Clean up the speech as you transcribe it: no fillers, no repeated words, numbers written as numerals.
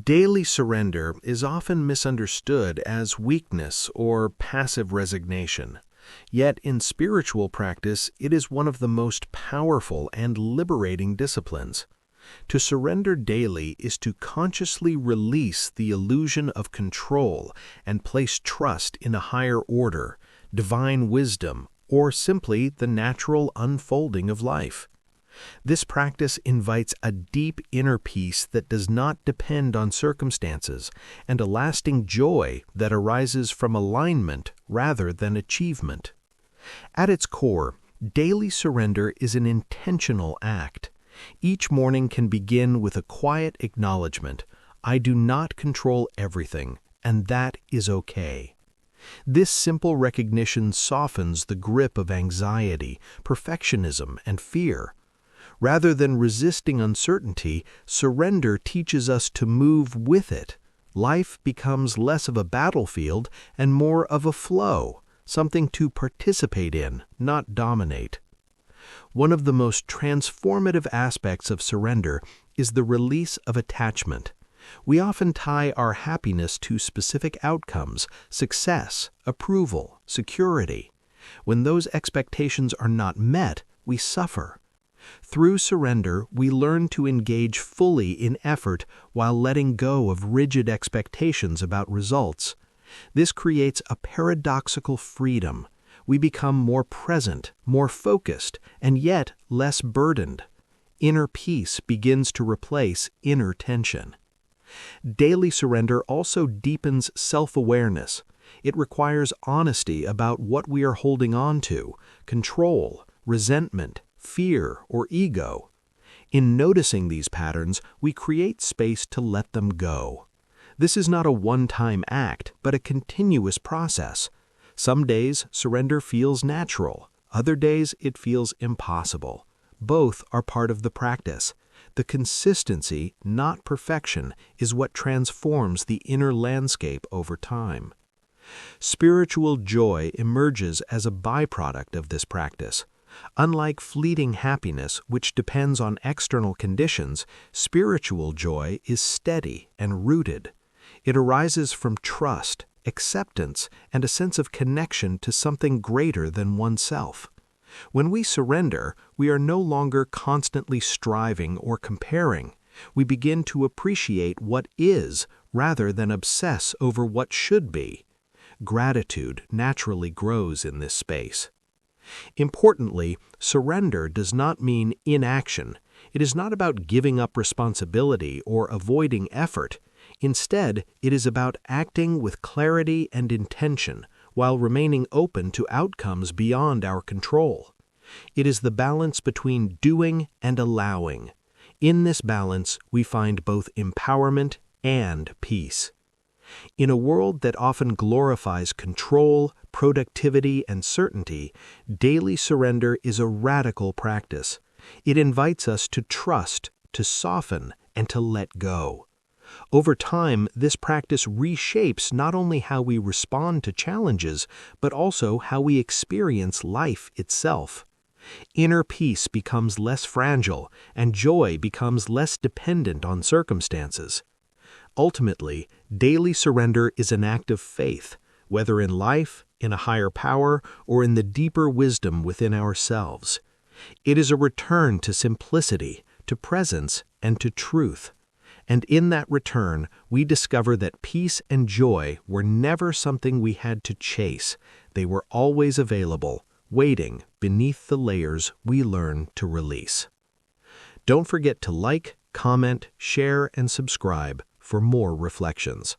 Daily surrender is often misunderstood as weakness or passive resignation. Yet in spiritual practice, it is one of the most powerful and liberating disciplines. To surrender daily is to consciously release the illusion of control and place trust in a higher order, divine wisdom, or simply the natural unfolding of life. This practice invites a deep inner peace that does not depend on circumstances and a lasting joy that arises from alignment rather than achievement. At its core, daily surrender is an intentional act. Each morning can begin with a quiet acknowledgement, "I do not control everything, and that is okay." This simple recognition softens the grip of anxiety, perfectionism, and fear. Rather than resisting uncertainty, surrender teaches us to move with it. Life becomes less of a battlefield and more of a flow, something to participate in, not dominate. One of the most transformative aspects of surrender is the release of attachment. We often tie our happiness to specific outcomes, success, approval, security. When those expectations are not met, we suffer. Through surrender, we learn to engage fully in effort while letting go of rigid expectations about results. This creates a paradoxical freedom. We become more present, more focused, and yet less burdened. Inner peace begins to replace inner tension. Daily surrender also deepens self-awareness. It requires honesty about what we are holding on to, control, resentment, fear, or ego. In noticing these patterns, we create space to let them go. This is not a one-time act, but a continuous process. Some days, surrender feels natural. Other days, it feels impossible. Both are part of the practice. The consistency, not perfection, is what transforms the inner landscape over time. Spiritual joy emerges as a byproduct of this practice. Unlike fleeting happiness, which depends on external conditions, spiritual joy is steady and rooted. It arises from trust, acceptance, and a sense of connection to something greater than oneself. When we surrender, we are no longer constantly striving or comparing. We begin to appreciate what is rather than obsess over what should be. Gratitude naturally grows in this space. Importantly, surrender does not mean inaction. It is not about giving up responsibility or avoiding effort. Instead, it is about acting with clarity and intention while remaining open to outcomes beyond our control. It is the balance between doing and allowing. In this balance, we find both empowerment and peace. In a world that often glorifies control, productivity, and certainty, daily surrender is a radical practice. It invites us to trust, to soften, and to let go. Over time, this practice reshapes not only how we respond to challenges, but also how we experience life itself. Inner peace becomes less fragile, and joy becomes less dependent on circumstances. Ultimately, daily surrender is an act of faith, whether in life, in a higher power, or in the deeper wisdom within ourselves. It is a return to simplicity, to presence, and to truth. And in that return, we discover that peace and joy were never something we had to chase. They were always available, waiting beneath the layers we learn to release. Don't forget to like, comment, share, and subscribe for more reflections.